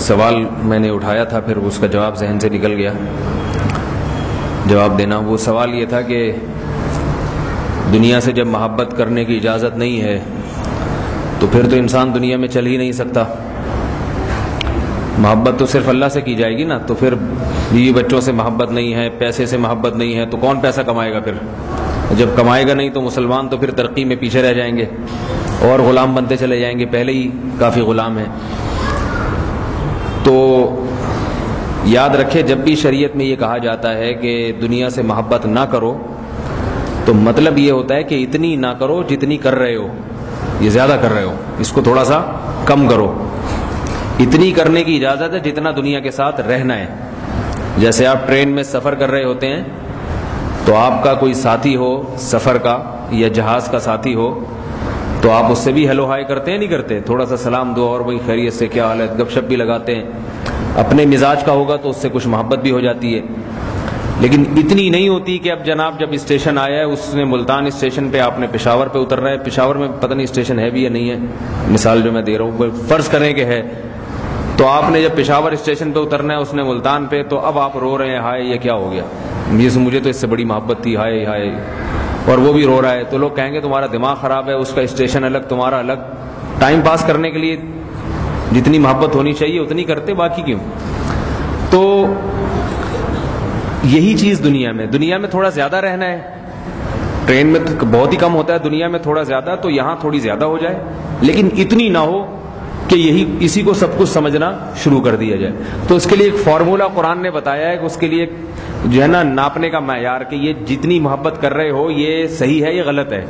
سوال میں نے اٹھایا تھا، پھر اس کا جواب ذہن سے نکل گیا جواب دینا. وہ سوال یہ تھا کہ دنیا سے جب محبت کرنے کی اجازت نہیں ہے تو پھر تو انسان دنیا میں چل ہی نہیں سکتا. محبت تو صرف اللہ سے کی جائے گی نا، تو پھر بیوی بچوں سے محبت نہیں ہے، پیسے سے محبت نہیں ہے، تو کون پیسہ کمائے گا؟ پھر جب کمائے گا نہیں تو مسلمان تو پھر ترقی میں پیچھے رہ جائیں گے اور غلام بنتے چلے جائیں گے، پہلے ہی کافی غلام ہیں. تو یاد رکھے، جب بھی شریعت میں یہ کہا جاتا ہے کہ دنیا سے محبت نہ کرو تو مطلب یہ ہوتا ہے کہ اتنی نہ کرو جتنی کر رہے ہو. یہ زیادہ کر رہے ہو، اس کو تھوڑا سا کم کرو. اتنی کرنے کی اجازت ہے جتنا دنیا کے ساتھ رہنا ہے. جیسے آپ ٹرین میں سفر کر رہے ہوتے ہیں تو آپ کا کوئی ساتھی ہو سفر کا یا جہاز کا ساتھی ہو تو آپ اس سے بھی ہیلو ہائی کرتے ہیں نہیں کرتے؟ تھوڑا سا سلام دو اور وہی خیریت سے کیا حال ہے، گپ شپ بھی لگاتے ہیں. اپنے مزاج کا ہوگا تو اس سے کچھ محبت بھی ہو جاتی ہے. لیکن اتنی نہیں ہوتی کہ اب جناب جب اسٹیشن آیا ہے، اس نے ملتان اسٹیشن پہ، آپ نے پشاور پہ اترنا ہے. پشاور میں پتہ نہیں اسٹیشن ہے بھی یا نہیں ہے، مثال جو میں دے رہا ہوں، فرض کریں کہ ہے. تو آپ نے جب پشاور اسٹیشن پہ اترنا ہے، اس نے ملتان پہ، تو اب آپ رو رہے ہیں ہائے یہ کیا ہو گیا، مجھے تو اس سے بڑی محبت تھی، ہائے ہائے، اور وہ بھی رو رہا ہے. تو لوگ کہیں گے تمہارا دماغ خراب ہے، اس کا اسٹیشن الگ تمہارا الگ. ٹائم پاس کرنے کے لیے جتنی محبت ہونی چاہیے اتنی کرتے، باقی کیوں؟ تو یہی چیز دنیا میں تھوڑا زیادہ رہنا ہے. ٹرین میں تو بہت ہی کم ہوتا ہے، دنیا میں تھوڑا زیادہ، تو یہاں تھوڑی زیادہ ہو جائے، لیکن اتنی نہ ہو کہ اسی کو سب کچھ سمجھنا شروع کر دیا جائے. تو اس کے لیے ایک فارمولہ قرآن نے بتایا ہے کہ اس کے لیے جو ہے نا ناپنے کا معیار، کہ یہ جتنی محبت کر رہے ہو یہ صحیح ہے، یہ غلط ہے.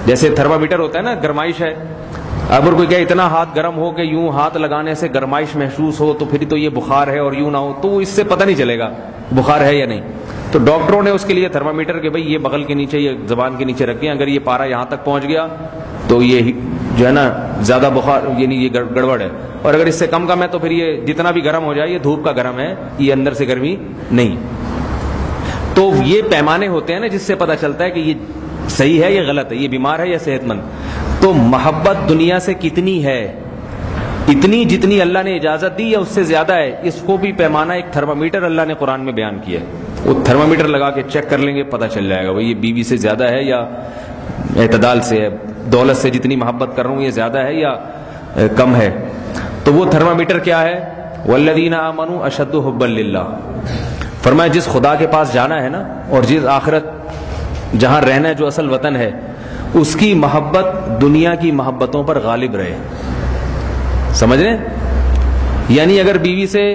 جیسے تھرمامیٹر ہوتا ہے نا، گرمائش ہے. اگر کوئی کہے اتنا ہاتھ گرم ہو کہ یوں ہاتھ لگانے سے گرمائش محسوس ہو تو پھر تو یہ بخار ہے، اور یوں نہ ہو تو اس سے پتہ نہیں چلے گا بخار ہے یا نہیں. تو ڈاکٹروں نے اس کے لیے تھرمامیٹر کہ بھئی یہ بغل کے نیچے، یہ زبان کے نیچے رکھیں، اگر یہ پارا یہاں تک پہنچ گیا تو یہ جو ہے نا زیادہ بخار، یعنی یہ گڑبڑ ہے، اور اگر اس سے کم ہے تو پھر یہ جتنا بھی گرم ہو جائے یہ دھوپ کا گرم ہے، یہ اندر سے گرمی نہیں. تو یہ پیمانے ہوتے ہیں نا جس سے پتہ چلتا ہے کہ یہ صحیح ہے، یہ غلط ہے، یہ بیمار ہے یا صحت مند. تو محبت دنیا سے کتنی ہے؟ اتنی جتنی اللہ نے اجازت دی یا اس سے زیادہ ہے؟ اس کو بھی پیمانہ ایک تھرمامیٹر اللہ نے قرآن میں بیان کیا ہے. وہ تھرمامیٹر لگا کے چیک کر لیں گے، پتہ چل جائے گا بھئی یہ بیوی سے زیادہ ہے یا اعتدال سے ہے، دولت سے جتنی محبت کر رہا ہوں یہ زیادہ ہے یا کم ہے. تو وہ تھرمامیٹر کیا ہے؟ والذین آمنوا اشد حبا للہ. فرمایا جس خدا کے پاس جانا ہے نا، اور جس آخرت جہاں رہنا ہے، جو اصل وطن ہے، اس کی محبت دنیا کی محبتوں پر غالب رہے. سمجھ رہے ہیں؟ یعنی اگر بیوی سے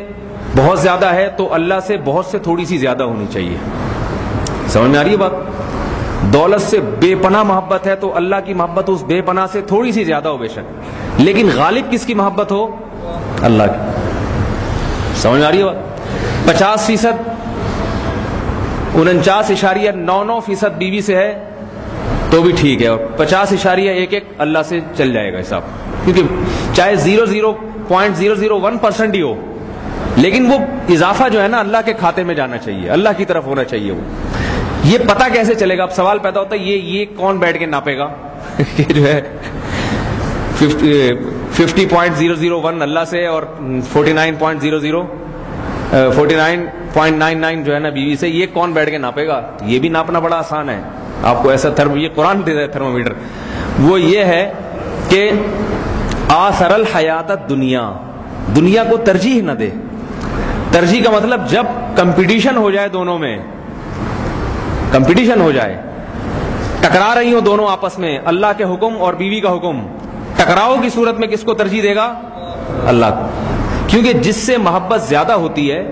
بہت زیادہ ہے تو اللہ سے بہت سے تھوڑی سی زیادہ ہونی چاہیے. سمجھ میں آ رہی ہے بات؟ دولت سے بے پناہ محبت ہے تو اللہ کی محبت اس بے پناہ سے تھوڑی سی زیادہ ہو بے شک، لیکن غالب کس کی محبت ہو؟ اللہ کی. سمجھ میں آ رہی ہے بات؟ 50% 49.99% بیوی سے ہے تو بھی ٹھیک ہے، اور 50.11 اللہ سے چل جائے گا حساب. کیونکہ چاہے 0.001% ہی ہو، لیکن وہ اضافہ جو ہے نا اللہ کے کھاتے میں جانا چاہیے، اللہ کی طرف ہونا چاہیے. وہ یہ پتہ کیسے چلے گا؟ اب سوال پیدا ہوتا ہے یہ کون بیٹھ کے ناپے گا کہ جو ہے 50.001 اللہ سے اور 49.99 جو ہے نا بیوی سے، یہ کون بیٹھ کے ناپے گا؟ یہ بھی ناپنا بڑا آسان ہے. آپ کو ایسا یہ قرآن دے رہا ہے تھرمامیٹر. وہ یہ ہے کہ آثر الحیات دنیا کو ترجیح نہ دے. ترجیح کا مطلب جب کمپٹیشن ہو جائے، دونوں میں کمپٹیشن ہو جائے، ٹکرا رہی ہوں دونوں آپس میں، اللہ کے حکم اور بیوی کا حکم، ٹکراؤ کی صورت میں کس کو ترجیح دے گا؟ اللہ کو. کیونکہ جس سے محبت زیادہ ہوتی ہے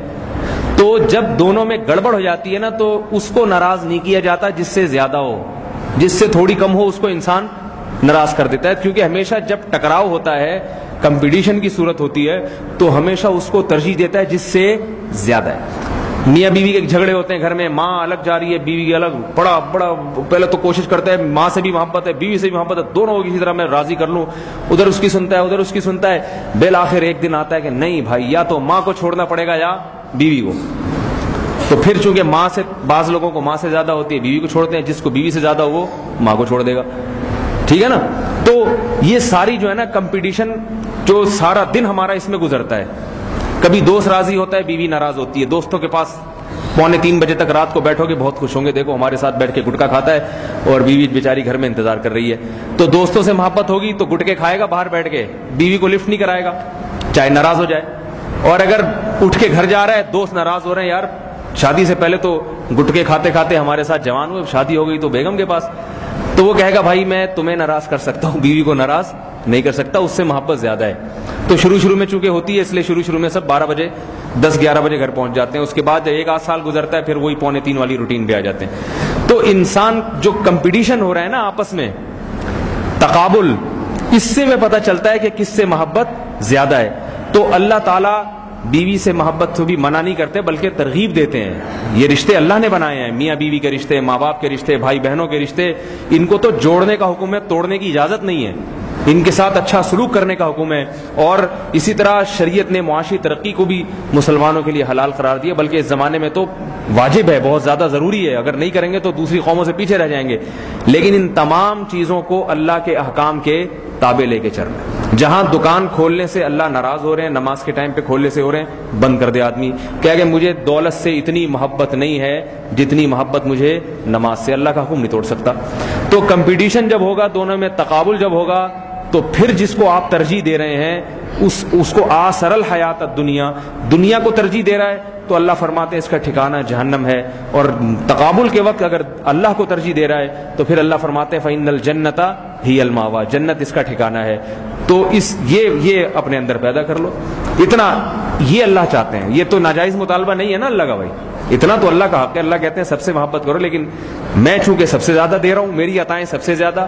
تو جب دونوں میں گڑبڑ ہو جاتی ہے نا تو اس کو ناراض نہیں کیا جاتا جس سے زیادہ ہو، جس سے تھوڑی کم ہو اس کو انسان ناراض کر دیتا ہے. کیونکہ ہمیشہ جب ٹکراؤ ہوتا ہے، کمپٹیشن کی صورت ہوتی ہے، تو ہمیشہ اس کو ترجیح دیتا ہے جس سے زیادہ ہے. میاں بیوی کے جھگڑے ہوتے ہیں گھر میں، ماں الگ جا رہی ہے، بیوی الگ، بڑا پہلے تو کوشش کرتا ہے، ماں سے بھی محبت ہے، بیوی سے بھی محبت ہے، دونوں کو کسی طرح میں راضی کر لوں، ادھر اس کی سنتا ہے ادھر اس کی سنتا ہے. بالآخر ایک دن آتا ہے کہ نہیں بھائی، یا تو ماں کو چھوڑنا پڑے گا یا بیوی کو. تو پھر چونکہ ماں سے، بعض لوگوں کو ماں سے زیادہ ہوتی ہے، بیوی کو چھوڑتے ہیں، جس کو بیوی سے زیادہ ہو وہ ماں کو چھوڑ دے گا. ٹھیک ہے نا؟ تو یہ ساری جو ہے نا کمپٹیشن، جو سارا دن ہمارا اس میں گزرتا ہے، کبھی دوست راضی ہوتا ہے، بیوی ناراض ہوتی ہے. دوستوں کے پاس 2:45 بجے تک رات کو بیٹھو گے، بہت خوش ہوں گے، دیکھو ہمارے ساتھ بیٹھ کے گٹکا کھاتا ہے اور بیوی بیچاری گھر میں انتظار کر رہی ہے. تو دوستوں سے محبت ہوگی تو گٹکے کھائے گا باہر بیٹھ کے، بیوی کو لفٹ نہیں کرائے گا چاہے ناراض ہو جائے. اور اگر اٹھ کے گھر جا رہا ہے، دوست ناراض ہو رہے ہیں، یار شادی سے پہلے تو گٹکے کھاتے کھاتے ہمارے ساتھ جوان ہوئے، شادی ہو گئی تو بیگم کے پاس، تو وہ کہے گا بھائی میں تمہیں ناراض کر سکتا ہوں، بیوی کو ناراض نہیں کر سکتا، اس سے محبت زیادہ ہے. تو شروع میں چونکہ ہوتی ہے، اس لیے شروع میں سب 12 بجے 10-11 بجے گھر پہنچ جاتے ہیں. اس کے بعد 1-8 سال گزرتا ہے، پھر وہی 2:45 والی روٹین پہ آ جاتے ہیں. تو انسان جو کمپٹیشن ہو رہا ہے نا آپس میں، تقابل، اس سے میں پتہ چلتا ہے کہ کس سے محبت زیادہ ہے. تو اللہ تعالیٰ بیوی سے محبت کو بھی منع نہیں کرتے بلکہ ترغیب دیتے ہیں. یہ رشتے اللہ نے بنائے ہیں، میاں بیوی کے رشتے، ماں باپ کے رشتے، بھائی بہنوں کے رشتے، ان کو تو جوڑنے کا حکم ہے، توڑنے کی اجازت نہیں ہے. ان کے ساتھ اچھا سلوک کرنے کا حکم ہے. اور اسی طرح شریعت نے معاشی ترقی کو بھی مسلمانوں کے لیے حلال قرار دیا، بلکہ اس زمانے میں تو واجب ہے، بہت زیادہ ضروری ہے. اگر نہیں کریں گے تو دوسری قوموں سے پیچھے رہ جائیں گے. لیکن ان تمام چیزوں کو اللہ کے احکام کے تابع لے کے چلنا. جہاں دکان کھولنے سے اللہ ناراض ہو رہے ہیں، نماز کے ٹائم پہ کھولنے سے ہو رہے ہیں، بند کر دے آدمی. کہہ کہ مجھے دولت سے اتنی محبت نہیں ہے جتنی محبت مجھے نماز سے. اللہ کا حکم نہیں توڑ سکتا. تو کمپٹیشن جب ہوگا، دونوں میں تقابل جب ہوگا، تو پھر جس کو آپ ترجیح دے رہے ہیں اس کو آثر الحیات الدنیا، دنیا کو ترجیح دے رہا ہے، تو اللہ فرماتے ہیں اس کا ٹھکانہ جہنم ہے. اور تقابل کے وقت اگر اللہ کو ترجیح دے رہا ہے تو پھر اللہ فرماتے ہیں فَإِنَّ الْجَنَّةَ هِيَ الْمَأْوَىٰ، جنت اس کا ٹھکانہ ہے. تو یہ اپنے اندر پیدا کر لو. اتنا یہ اللہ چاہتے ہیں. یہ تو ناجائز مطالبہ نہیں ہے نا اللہ کا بھائی، اتنا تو اللہ کا حق ہے. اللہ کہتے ہیں سب سے محبت کرو، لیکن میں چونکہ سب سے زیادہ دے رہا ہوں، میری عطائیں سب سے زیادہ،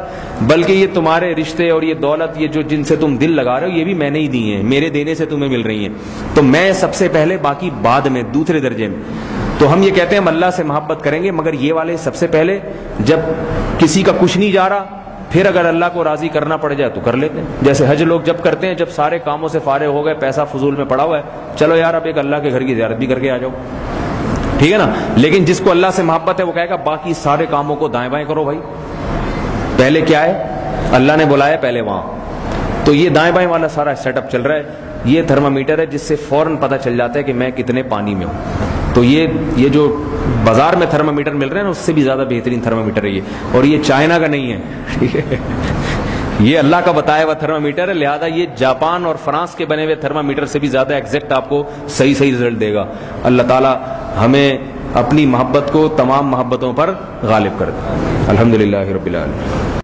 بلکہ یہ تمہارے رشتے اور یہ دولت، یہ جو جن سے تم دل لگا رہے ہو، یہ بھی میں نے ہی دی ہیں، میرے دینے سے تمہیں مل رہی ہیں. تو میں سب سے پہلے، باقی بعد میں، دوسرے درجے میں. تو ہم یہ کہتے ہیں ہم اللہ سے محبت کریں گے، مگر یہ والے سب سے پہلے. جب کسی کا کچھ نہیں جا رہا، پھر اگر اللہ کو راضی کرنا پڑ جائے تو کر لیتے ہیں. جیسے حج لوگ جب کرتے ہیں، جب سارے کاموں سے فارغ ہو گئے، پیسہ فضول میں پڑا ہوا ہے، چلو یار اب ایک اللہ کے گھر کی زیارت بھی کر کے آ جاؤ، ٹھیک ہے نا. لیکن جس کو اللہ سے محبت ہے وہ کہے گا باقی سارے کاموں کو دائیں بائیں کرو بھائی. پہلے کیا ہے؟ اللہ نے بلایا پہلے وہاں. تو یہ دائیں بائیں والا سارا سیٹ اپ چل رہا ہے. یہ تھرمامیٹر ہے جس سے فوراً پتہ چل جاتا ہے کہ میں کتنے پانی میں ہوں. تو یہ جو بازار میں تھرمامیٹر مل رہے ہیں نا، اس سے بھی زیادہ بہترین تھرمامیٹر ہے یہ. اور یہ چائنا کا نہیں ہے، ٹھیک ہے، یہ اللہ کا بتایا ہوا تھرمامیٹر ہے. لہذا یہ جاپان اور فرانس کے بنے ہوئے تھرمامیٹر سے بھی زیادہ ایگزیکٹ آپ کو صحیح رزلٹ دے گا. اللہ تعالیٰ ہمیں اپنی محبت کو تمام محبتوں پر غالب کر دے. الحمدللہ رب العالمین.